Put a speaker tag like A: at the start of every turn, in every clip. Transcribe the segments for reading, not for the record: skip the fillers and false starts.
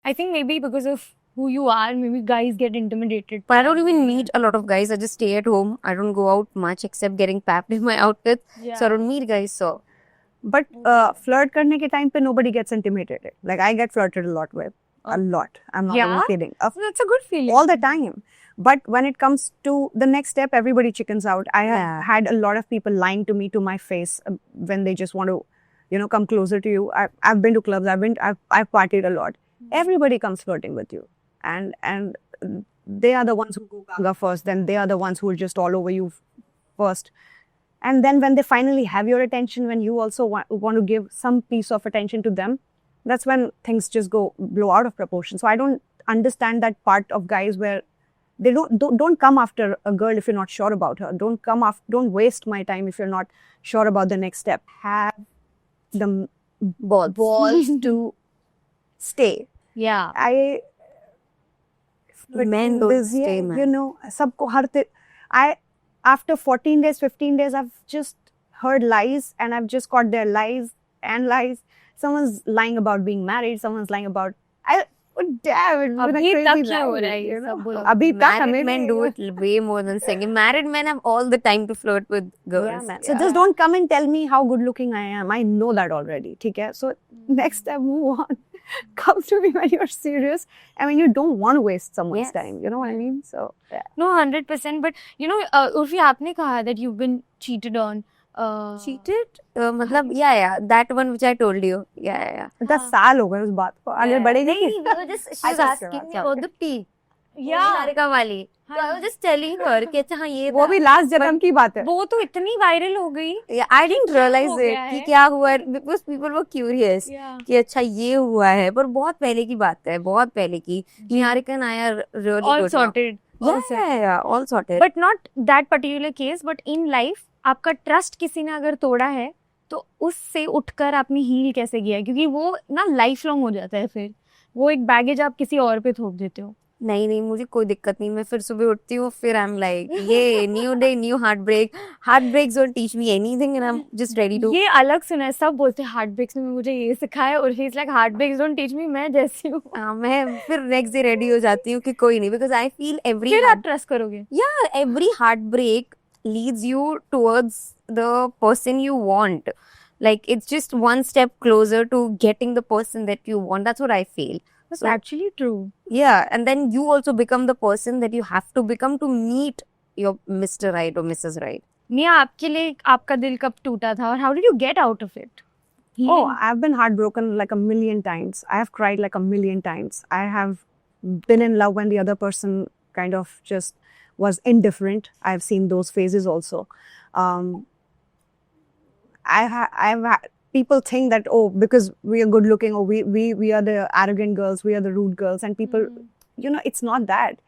A: I think maybe because of who you are, maybe guys get intimidated.
B: But I don't even meet a lot of guys. I just stay at home. I don't go out much except getting papped in my outfits.
A: Yeah.
B: So I don't meet guys. So
C: But flirt करने के time पे nobody gets intimidated. Like I get flirted a lot with. A lot. I'm not even
A: Yeah?
C: kidding.
A: That's a good feeling.
C: All the time. But when it comes to the next step, everybody chickens out. I have had a lot of people lying to me to my face when they just want to, come closer to you. I've been to clubs. I've partied a lot. Everybody comes flirting with you, and they are the ones who go gaga first. Then they are the ones who are just all over you first. And then when they finally have your attention, when you also want to give some piece of attention to them, that's when things just blow out of proportion. So I don't understand that part of guys where they don't come after a girl if you're not sure about her. Don't waste my time if you're not sure about the next step. Have the balls to stay.
A: Yeah.
B: Men don't stay, man.
C: सबको after 14 days, 15 days, I've just heard lies and I've just got their lies and lies. Someone's lying about being married. Someone's lying about damn, it's been a
A: अभी
C: crazy
A: तक क्या हो
C: life,
A: रहा है ये सब बोलो.
C: अभी तक
B: married
C: हमें
B: men do it way more than single. Married men have all the time to flirt with girls.
C: Yeah, man. So just don't come and tell me how good looking I am. I know that already. Okay? So next step, move on. Come to me when you're serious and when you don't want to waste someone's
B: Yes.
C: time. You know what I mean? So yeah.
A: No, 100%. But Urfi, आपने कहा that you've been cheated on.
B: Cheated? मतलब yeah, that one which I told you. Yeah.
C: 10 साल हो गए उस बात को आगे बढ़ेगी
B: नहीं, we were just she was asking me about the tea.
A: Yeah.
B: Niharika वाली. So I was just telling her कि अच्छा हाँ ये
C: वो भी लास्ट जन्म की बात है.
A: वो तो इतनी वायरल हो गई.
B: Yeah, I didn't realize
A: हो
B: it
A: गया
B: कि
A: है.
B: क्या हुआ है because people were curious
A: Yeah.
B: कि अच्छा ये हुआ है पर बहुत पहले की बात है बहुत पहले की. Niharika and I are really
A: All
B: good now.
A: sorted.
B: Yeah, all sorted.
A: But not that particular case. But in life, आपका ट्रस्ट किसी ने अगर तोड़ा है तो उससे उठकर आपने हील कैसे किया है? क्योंकि वो ना लाइफ लॉन्ग हो जाता है. फिर वो एक बैगेज आप किसी और पे थोप देते हो.
B: नहीं मुझे कोई दिक्कत नहीं. मैं फिर सुबह उठती हूँ फिर आई एम लाइक ये new day new heart breaks don't teach me anything and I am just ready to.
A: ये अलग सुना है. सब बोलते हैं हार्ट ब्रेक्स ने मुझे ये सिखाया और he is like heart breaks don't teach me. मैं जैसी हूँ.
B: मैं फिर नेक्स्ट डे रेडी हो जाती हूँ कि कोई नहीं बिकॉज आई फील
A: फिर आप ट्रस्ट करोगे.
B: every heartbreak leads you towards the person you want. Like it's just one step closer to getting the person that you want. That's what I feel.
A: That's actually true.
B: Yeah, and then you also become the person that you have to become to meet your Mr. Right or Mrs. Right.
A: निया आपके लिए आपका दिल कब टूटा था और how did you get out of it?
C: Oh, I've been heartbroken like a million times. I have cried like a million times. I have been in love when the other person kind of just was indifferent. I've seen those phases also. I've had people think that because we are good looking or we are the arrogant girls, we are the rude girls, and people, it's not that.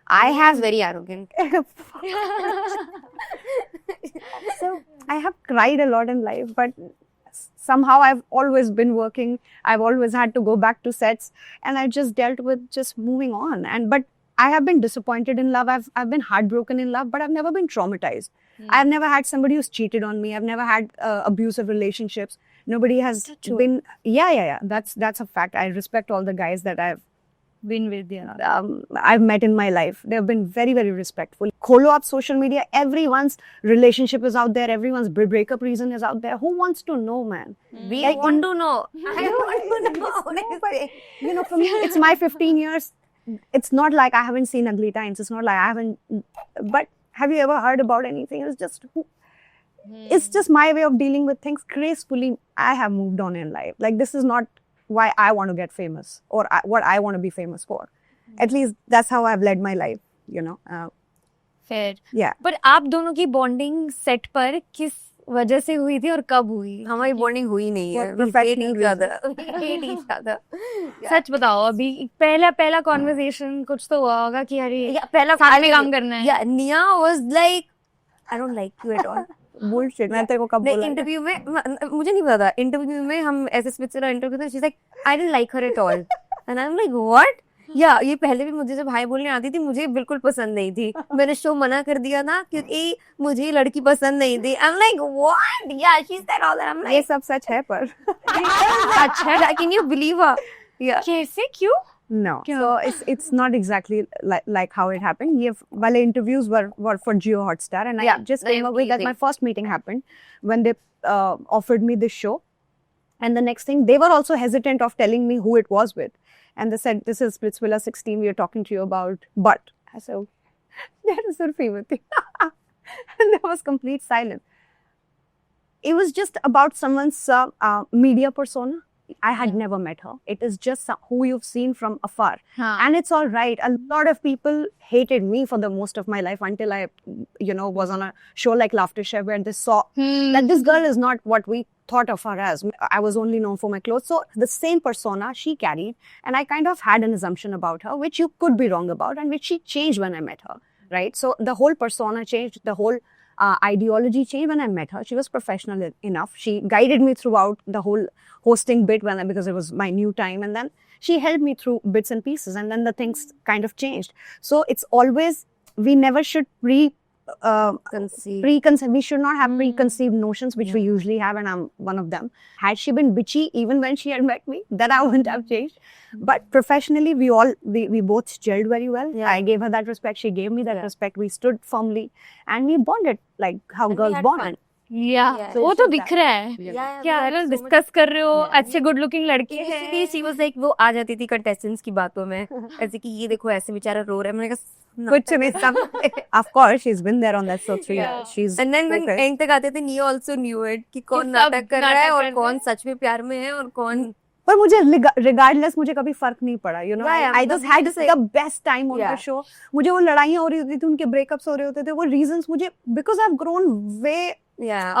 C: I have
B: very arrogant.
C: So I have cried a lot in life, but somehow I've always been working. I've always had to go back to sets, and I've just dealt with just moving on. But I have been disappointed in love. I've been heartbroken in love, but I've never been traumatized. I've never had somebody who's cheated on me. I've never had abusive relationships. Nobody has been. Yeah. That's a fact. I respect all the guys that I've
A: been with.
C: I've met in my life. They've been very, very respectful. Kholo up social media. Everyone's relationship is out there. Everyone's breakup reason is out there. Who wants to know, man?
B: We want to know. I want to know.
C: But, for me, it's my 15 years. It's not like I haven't seen ugly times. It's not like I haven't. But have you ever heard about anything? It's just my way of dealing with things gracefully. I have moved on in life. Like, this is not why I want to get famous or what I want to be famous for. At least that's how I've led my life,
A: Fair.
C: Yeah.
A: But आप दोनों की bonding set पर किस वजह से हुई थी और कब हुई?
B: हमारी बॉन्डिंग हुई नहीं है. We hate each other.
A: सच बताओ अभी पहला conversation कुछ तो हुआ होगा कि अरे
B: पहला
A: साथ में काम करना है.
B: Yeah, Nia was like, I don't like you at all.
C: Bullshit. मैं तेरे को कब बोला?
B: इंटरव्यू में मुझे नहीं पता. इंटरव्यू में हम ऐसे स्मिथ से इंटरव्यू करते. She's like, I didn't like her at all. And I'm like, what? ये पहले भी मुझे जब हाय बोलने आती थी मुझे बिल्कुल पसंद नहीं थी. मैंने शो मना कर दिया था क्योंकि मुझे लड़की पसंद नहीं थी. I'm like, what? Yeah, she said all that. I'm like,
C: ये सब सच है पर.
B: सच है. Can you believe her? Yeah.
A: कैसे क्यों?
C: No.
A: क्या?
C: So it's not exactly like how it happened. ये वाले interviews were for Jio Hotstar, and I
B: Yeah,
C: just came away that my first meeting happened when they offered me this show, and the next thing they were also hesitant of telling me who it was with, and they said, "This is Splitsvilla 16. We are talking to you about." But I said, "There is Urfi with you," and there was complete silence. It was just about someone's media persona. I had never met her. It is just who you've seen from afar.
A: हाँ.
C: And it's all right. A lot of people hated me for the most of my life until I, was on a show like Laughter Chef where they saw that this girl is not what we thought of her as. I was only known for my clothes. So the same persona she carried, and I kind of had an assumption about her, which you could be wrong about, and which she changed when I met her, right? So the whole persona changed, the whole ideology changed when I met her. She was professional enough. She guided me throughout the whole hosting bit because it was my new time, and then she helped me through bits and pieces, and then the things kind of changed. So it's always, we never should preconceived. We should not have preconceived notions, which we usually have, and I'm one of them. Had she been bitchy even when she had met me, then I wouldn't have changed. But professionally, we both gelled very well.
B: Yeah.
C: I gave her that respect. She gave me that respect. We stood firmly, and we bonded like how
B: And we
C: girls
B: had
C: bond.
B: fun.
A: Yeah.
B: Yeah.
A: वो तो दिख रहा है
B: Yeah,
A: क्या
B: we
A: है ना
B: had so much-
A: discuss कर रहे हो
B: Yeah.
A: अच्छे गुड लुकिंग लड़के
B: Initially,
A: हैं
B: she was like, वो आ जाती थी contestants की बातों में ऐसे कि ये देखो ऐसे बेचारा रो रहा है. मैंने कहा
C: कुछ नहीं सब. Of course, she's been there on that show 3
A: Yeah.
C: years. She's
B: And then when
C: focused.
B: end तक आते थे, Nia also knew it कि कौन
A: सब
B: नाटक कर रहा है
A: नाटक
B: और
A: कर
B: कौन
A: रहे
B: सच में प्यार में है और कौन
C: पर मुझे regardless मुझे कभी फर्क नहीं पड़ा.
B: Yeah,
C: I just had
B: just
C: the best time on
B: Yeah.
C: the show. मुझे वो लड़ाइयाँ हो रही होती थी, उनके breakups हो रहे होते थे, वो reasons मुझे, because I've grown way
B: yeah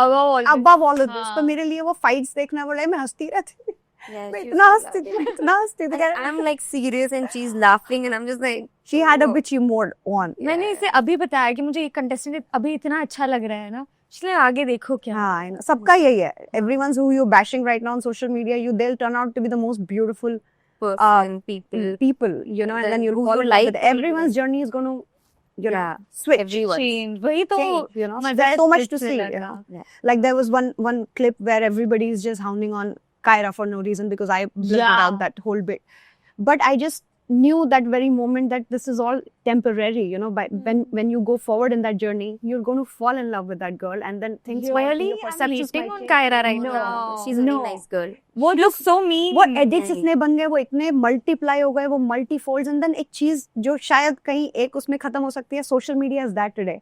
C: above all of this.
A: हाँ.
C: तो मेरे लिए वो fights देखना पड़ा, मैं हंसती रहती थी.
B: yeah
C: मैं
B: she
C: इतना
B: was
C: हंसती
B: so
C: थी, इतना हंसती थी.
B: And I'm like serious and she's laughing and I'm just like
C: She had a bitchy mode on.
A: मैंने इसे अभी बताया कि मुझे ये कंटेस्टेंट अभी इतना अच्छा लग रहा है ना इसलिए आगे देखो क्या
C: हाँ, I know. सबका यही है. Everyone's who you're bashing right now on social media, they'll turn out to be the most beautiful
B: person people
C: and
B: Then
C: then you'll
B: who
C: fall
B: you
C: in love
B: like
C: with.
B: will
C: Everyone's journey is going to,
B: Yeah.
C: switch.
B: everyone
A: Change. वही तो
C: Change,
A: मजा
C: There's
A: है
C: so much to
A: Splitsvilla
C: see,
A: का.
B: Yeah.
C: Like there was one clip where everybody is just hounding on Kyra for no reason because I blurted
A: Yeah.
C: out that whole bit. But I just knew that very moment that this is all temporary, but when you go forward in that journey, you're going to fall in love with that girl, and then things might,
A: Really?
C: your
A: I'm
C: perceptions
A: hating
C: might
A: on
C: change.
A: Kyra right
B: no,
A: now.
B: she's a
A: No.
B: very nice girl
A: वो looks so mean.
C: वो addicts
B: नहीं.
C: इतने बन गए, वो इतने multiply हो गए, वो मल्टी फोल्ड्स, एंड देन एक चीज जो शायद कहीं एक उसमें खत्म हो सकती है, social media is that today.